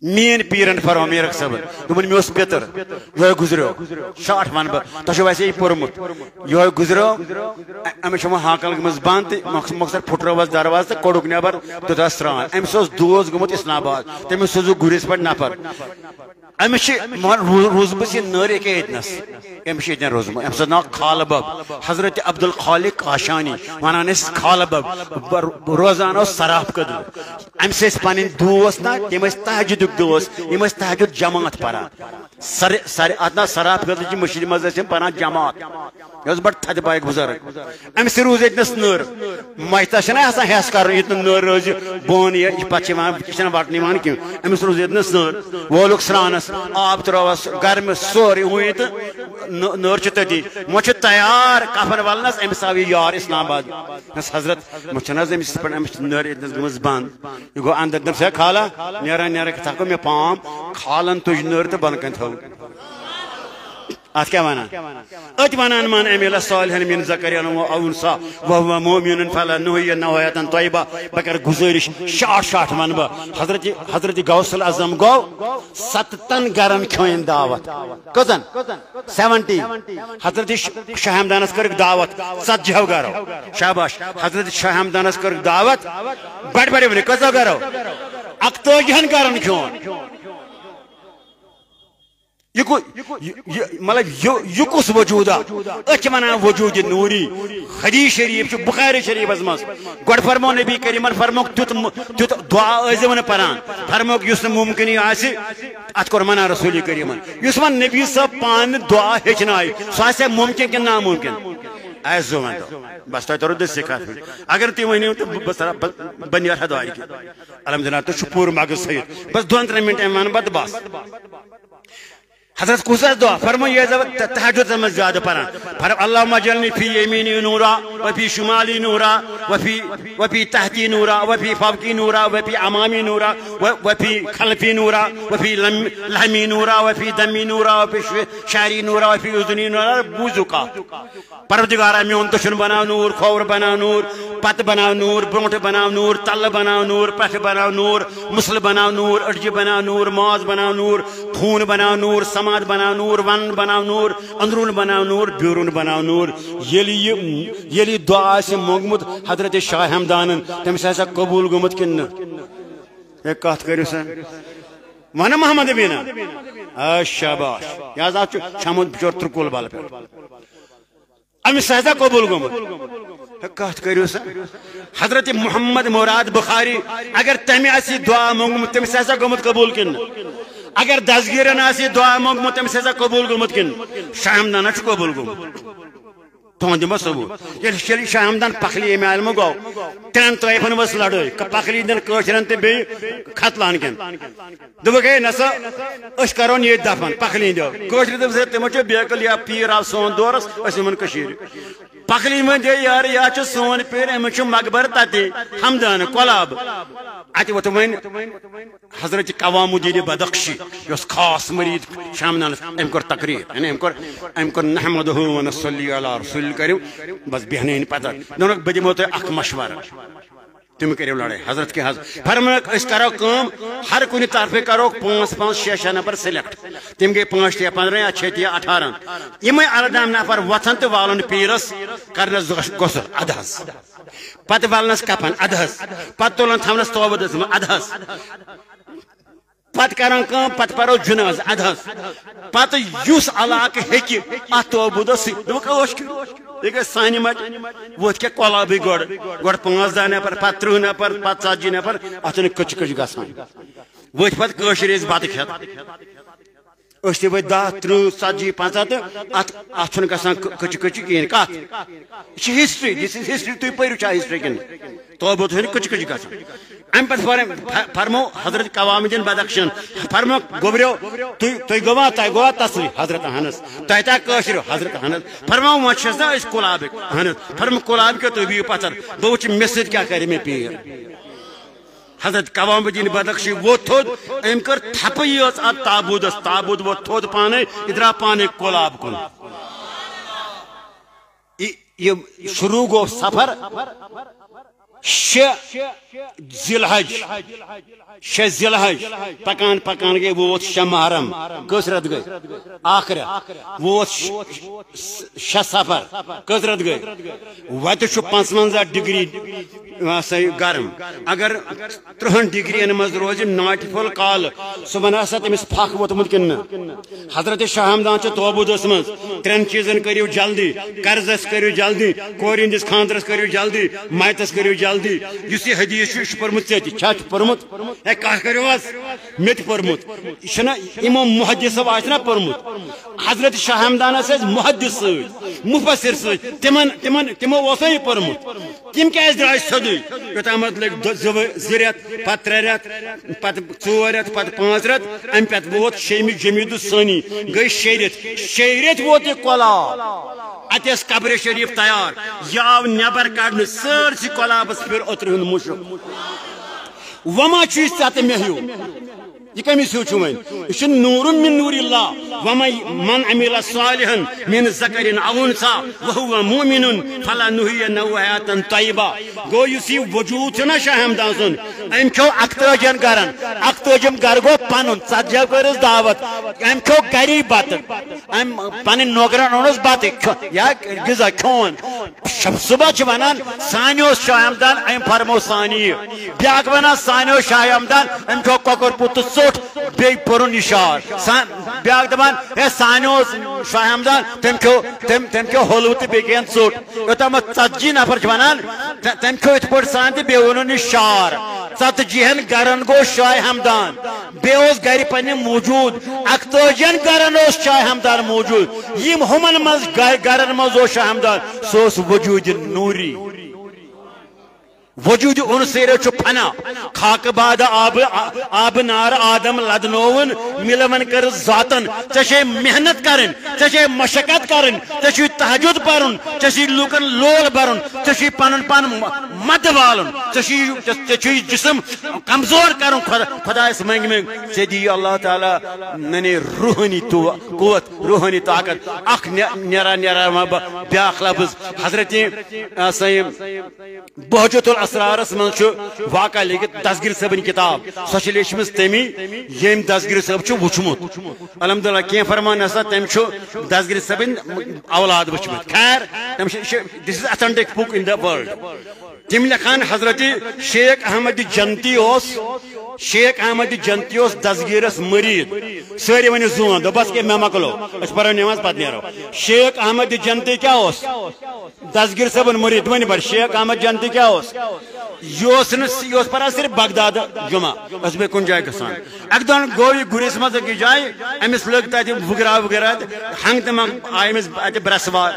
مین پیرن فرما میرک صبر دن مے پتر یہ گزرو شاٹ ون بہ تہ ویسے یہ پورمت یہ گزرو امس ہاکل گمز بند مقصد پھٹروس درواز تو کوڑک نبر تو سران امس دوست گومت اسلام آباد تمس سوزو گرس پہ نفر امس روزمس یہ نر یتنس امس روزم امس ناو خال بب حضرت عبد الخالق کاشانی ونان خال بب روزان سراف قدل امس پن دوست نا تم تہجد دوست یم تہجد جماعت پران اتنا سراف قدل کی مشیر مز پران جماعت یہ بڑ تھد باغ بزرگ امس روز یتنس نر مہتا آسان حس کر نر روز بون یہ پتہ یہ وٹن کی امس روز یتنس نر وولک سرانس آب تروس گرم سوری ہوئی تو نر تتی وہ تیار کفن ولنس امس آو یار اسلام آباد حضرت مچھن امس پہ امس نر یتنس گمز بند یہ گو اندر دم سے کھالا نیرا نیرا تھکو مے پام کھالن تج نر تو بن کن تھو ات کیا ونان ات ونان من عمل صالحا من ذکر و انثى وهو مؤمن فلنحيينه طیبہ بکر گزارش شاٹ ون بہ حضرت غوث الاعظم گو 7 گرن کھین دعوت کتن 70 حضرت شاہ ہمدانس کر دعوت 70 گرو شاباش حضرت شاہ ہمدانس کر دعوت بڑ بڑ ون کتو گرو 41 گرن کھون مطلب یہ کس وجود ونان وجود نوری حدیث شریف بخاری شریف مز گۄڈٕ فرمو نبی کریمن فرموک تیت دعا ٲسۍزیو نہٕ پران فرموک یُس نہٕ ممکن آسہِ ات کوٚر منع رسول کریم یُس وۄنۍ نبی صٲب پانہٕ دعا ہیٚچھنایہِ سُہ آسیا ممکن کِنہٕ ناممکن ایسو ونتو بس تہ ترو دس کت اگر تھی ونو تو بہ نیرہا دعا کی الحمدللہ تو پور مغز سہت بس 2-3 منٹ ون بہ بس حضرت کس دعا فرمو یہ تہجد میں زیادہ پران اللہم اجعلنی فی یمینی نورا وفی شمالی نورا وفی تحتی نورا وفی فوقی نورا وفی امامی نورا وفی خلفی نورا وفی لحمی نورا وفی دمی نورا وفی شعری نورا وفی اذنی نورا بوزو کا پروردگارا میون دشن بناو نور کھور بناو نور پت بناو نور برونٹ بناو نور تل بناو نور پٹھ بناو نور مسل بناو نور اڑجہ بناو نور ماز بناو نور خون بناو نور سماد بناو نور ون بناو نور اندرون بناو نور بیرون بناو نور یلی دعا سے مونگمت حضرت شاہ ہمدانن تمس ایسا قبول گمت کن ایک کات کرو سا وانا محمد بینا شاباش یاد آپ شامد بچور ترکول بال پہ امی سہزہ قبول گمت کات کرو سا حضرت محمد مراد بخاری اگر تمی ایسی دعا مونگمت تمی سہزہ گمت قبول کن اگر دستگیرن آسی دعا مونگمت تمی سہزہ قبول گمت کن شاہ ہمدان اچھ قبول گمت تون دم ثبوت یل شاہ ہمدان پخلی امی علم گو 3 طائفن وس لڑائی پخلی دن کوشرن تے بی خط لان کن دب گئے نسا اس کرون یہ دفن پخلی دو کوشر دب سے تمچ بیکل یا پیر آ سون دورس اس من کشیر پخلی من دے یار یا چ سون پیر امچ مقبر تاتی ہمدان کولاب ات وت وین حضرت قوام الدین بدخشی یس خاص مرید شامنان ام کر تقریر یعنی ام کر نحمدہ و نصلی علی رسول کریم بس بہنین پتہ دونوں بدیمو تو اخ مشورہ تم کرو لڑائی حضرت کے حضرت فرمایا اس کرو کام ہر کنی طرف کرو 5-5-6 نفر سلیکٹ تم گئی 5 یا 15 یا 6 یا 18 یہ اردام نفر وتھن تو والن پیرس کرنس غسل ادہس پتہ والنس کفن ادہس پتہ تولن تھونس توبہ دس ادہس پتہ کران کام پتہ پرو جناز ادہس پتہ یس علاقہ ہیکہ ات توبہ دس دوکوش دیکھ سانی مت ووت کیا کولابی گوڑ 15 نفر پتہ 30 نفر پتہ 40 نفر اتن کچ گسان ووت پتہ کشر اس بات کھت اس تہ وت 10 30 40 50 اتن گسان کچ کین کت یہ ہسٹری دس از ہسٹری تھی پریو چا ہسٹری کن توبہ تو کچ گسان ام پتہ فرمو حضرت قوام الدین بدخشن فرمو گوبریو تھی گوا تہ گوا تسلی حضرت احنس تہ تہ کشر حضرت احنس فرمو مچھس نا اس کلابک احنس فرمو کلاب کے تو بھی پتھر بہ وچ مسجد کیا کرے میں پیر حضرت قوام الدین بدخشی وہ تھود ام کر تھپی اس تابودس تابود وہ تھود پانے ادرا پانے کلاب کن یہ شروع گو سفر ذی الحج 6 ذی الحج پکان پکان گئی ووت 6 محرم کس رت گئی اخ رت ووت 6 سفر کس رت گئی وت 55 ڈگری گرم اگر 30 ڈگری مز روز ناٹہ پھول کال صبح ہسا تمس پھکھ ووتمت کن حضرت شاہ ہمدان توبہ دس من 3 چیزن کرو جلدی قرضس کرو جلدی کور ہندس خاندرس کرو جلدی ماتس کرو جلدی اس یہ حدیث پورمت ژے پورمت ہے کھ کرو مت پورمت یہ محدث صاحب آنا پورمت حضرت شاہ ہمدان محدث مفسر تمو یہ پورمت تم کیاز درائے سیودے یوتامت لگ 2 رٮ۪تھ پتہ 3 رٮ۪تھ پتہ 4 رٮ۪تھ پتہ 5 رٮ۪تھ امہ پتہ ووت 6 جمعید الثانی گئی 6 رٮ۪تھ ووت یہ کۄلاب اتس قبر شریف تیار یہ آو نبر کڑ سرسی کۄلابس پھر اوتر ہند مشک وما چیز ژے مے ہیو یہ کمس ہیو چھ یہ نور من نور اللہ ومن عمل صالحا من ذکر او انثى وهو مؤمن فلنحيينه حیاة طیبہ گو اس یہ وجود نا شاہ ہمدان سن ام کھو 41 گرن 41 گر گو پنن ژتجی کرس دعوت ام کھو گری بت ام پن نوکرن اونس بت یا غذا کھون صبح چھ ونان سانیو شاہ ہمدان ام فرمو سانی بیاک ونان سانیو شاہ ہمدان ام کھو کۄکر پوت بی پورن اشار بیاک دپان ہے سانیو شاہ ہمدان تم کھو ہولو تو بیان ژوٹ یوتام 40 نفر ونان تم کھو ات پہ سان تو بی ون اشار 40 گرن گو شاہ ہمدان بیس گر پنہ موجود 41 گرن شاہ ہمدان موجود یم ہمن مز گرن مز شاہ ہمدان سو وجود نوری وجود عنصر فنا خاک باد آب نار آدم لدنون ملون کر ذاتن ژے محنت کرن ژے مشقت کرن ژے تہجد پرن ژے لوکن لول برن ژے پن پن مد والن ژے جسم کمزور کرن خدایس منگ منگ ژے دی اللہ تعالی ننی روحانی قوت روحانی طاقت اخ نیرا بیاکھ لفظ حضرت بہجت اسرارس من واقع لکھت دسگیر صبن کتاب سو لیچم تمی یم دسگیر صب وچمت الحمدللہ کی فرمان ہسا تم دسگیر صبن اولاد وچمت خیر دس از authentic book in the world تم لکھان حضرت شیخ احمد جنتی شیخ احمد جنتی دسگیرس مرید ساری ون زون دس کہ میں مکلو اس پڑھو نماز پتہ نیرو شیخ احمد جنتی کیا دسگیر صبن مرید ون بر شیخ احمد جنتی کیا یہ پڑھا صرف بغداد جمعہ اس بے کن جائے گسان اک دن گو یہ گریس مز کی جائے امس لگ تہ وغیرہ وغیرہ ہنگ تم آئی امس اتہ برسوار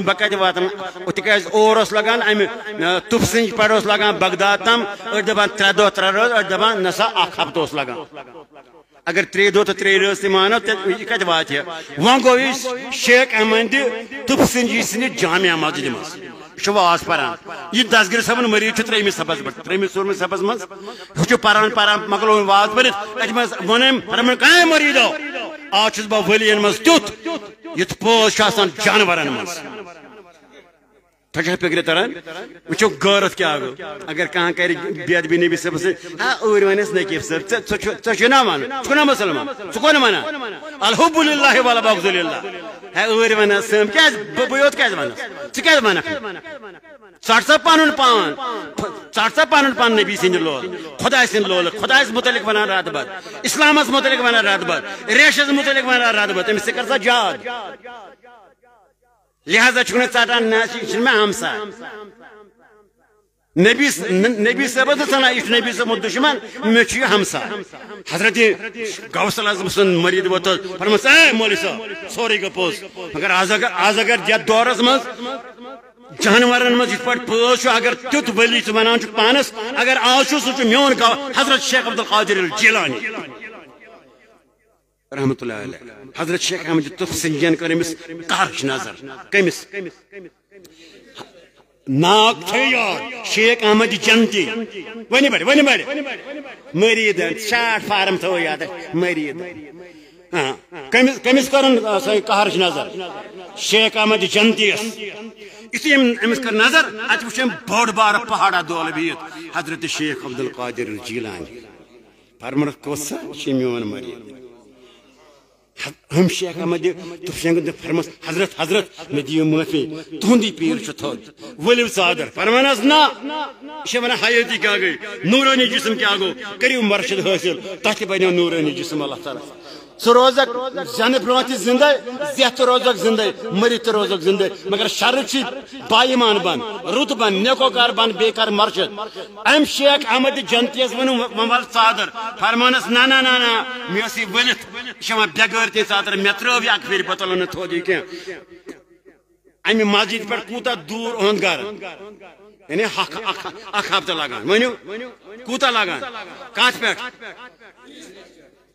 بہ کتہ واتن تکیاز اور لگان امہ تف سنج پڑھ لگان بغداد تم أڑ دپان 3 دۄہ 3 رٲژ أڑ دپان نسا 1 ہفتہ لگان اگر 3 دۄہ تو 3 رٲژ تہ مانو یہ کتہ وات وۄنۍ گوٚو یہِ شیخ احمد تف سنجی سٕنٛدِ جامعہ مسجد مز واز پران یہ دسگیر صبن مریض 3 صفس پہ 3 4 صفس مز پران پران مکلو واز پرت ات ون کھانے مریدو آج بہ ولین مز تیت یت پوز جانورن مز فکر تران وچو غیرت کیا گو اگر کہاں کر بے ادبی نبی صاحب سے اور ونس نقیب صاحب ژنا مان ژنا مسلمان ژکون مانا الحب للہ ولا بغض للہ ہے اور ونس کیا بوت کیا ونس ژ کیا ون ژٹ سا پن پان ژٹ سا پن نبی سند لول خدا سند لول خدا متعلق ونان رات بات اسلامس متعلق ونان رات بات ریشس متعلق ونان رات بات تمس کر سا یاد لہذا چھ ٹان میں ہمسا نبی صاحب ثنا یہ نبی صاحب دشمن مے ہمسا حضرت غوث الاعظم سن مرید ووت فرمس اے مولوی صاحب سوری گو پوز مگر آز اگر یتھ دورس مز جانورن مز یہ پہ پوز اگر تیت ولی ونان پانس اگر آج سہ میون حضرت شیخ عبد القادر الجیلانی رحمت اللہ علیہ حضرت شیخ احمد تف سنجین کر امس کارش نظر کمس ناک یاد شیخ احمد جنتی ونی بڑ مرید شاٹ فارم تھو یاد مرید کمس کرن کارش نظر شیخ احمد جنتی اسی امس کر نظر ات وچھم بوڑ بار پہاڑا دول بہت حضرت شیخ عبد القادر جیلانی فرمانس کوسا چھ میون مرید ہم شیخ احمد تفشنگ فرمس حضرت حضرت میں دیو معافی تہندی پیر چھ تھود ولو صادر فرمانس نا یہ ونان حیاتی کیا گئی نورانی جسم کیا گو کریو مرشد حاصل تحت بنو نورانی جسم اللہ تعالی سہ روزک زن برو زندہ زیت روزک زندہ مرت روزک زندہ مگر شر بائیمان بن رت بن نیکوکار بن بیکار مرشد ام شیخ احمد جنتیس ون ول ژادر فرمانس نا نا نا نا میسی ولت یہ بغیر تی ژادر مے ترو اک پھر پتہ لن تھود یہ کی امہ مسجد پہ کوتا دور اہد گھر یعنی اخ ہفتہ لگان ونیو کوتا لگان کت پہ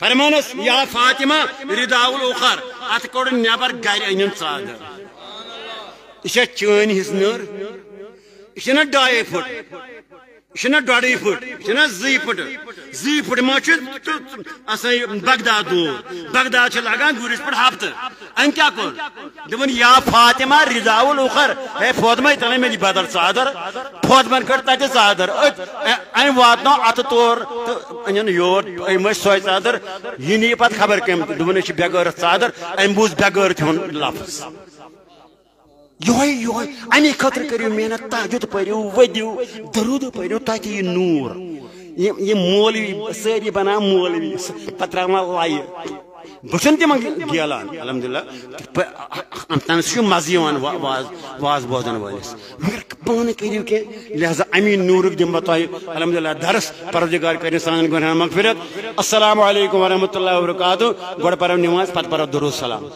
فرمانس یا فاطمہ رداء الاخر ات کوڑ نبر گر ان ژادر یہ چین ہز نر یہ 2.5 فٹ یہ 2.5 فٹ یہ 2 فٹ 2 فٹ ما بغداد دور بغداد لگان گورس پہ ہفتہ ام کیا کور دپن یا فاطمہ رداء الاخر ہے فاطمہ تلے میں بدل ژادر فاطمہ کر تت ژادر ام واتنو ات طور ان یور ام سوے ژادر یہ نی پت خبر کم دپن یہ بغیر ژادر ام بوز بغیر تھون لفظ یہ امی خاطر کریو محنت تہجد پریو ودیو درود پریو تاکہ یہ نور یہ مولوی ساری بنا مولوی پتہ تراوان لائر بچن تم گیلان الحمدللہ تمس مزہ واز بوزن ولس مگر پان کریو کی لہذا امی نورک دم بہ تہ الحمدللہ درس پروردگار کرے سان گناہ مغفرت السلام علیکم ورحمۃ اللہ وبرکاتہ گوڑ پرو نماز پتہ پرو درود سلام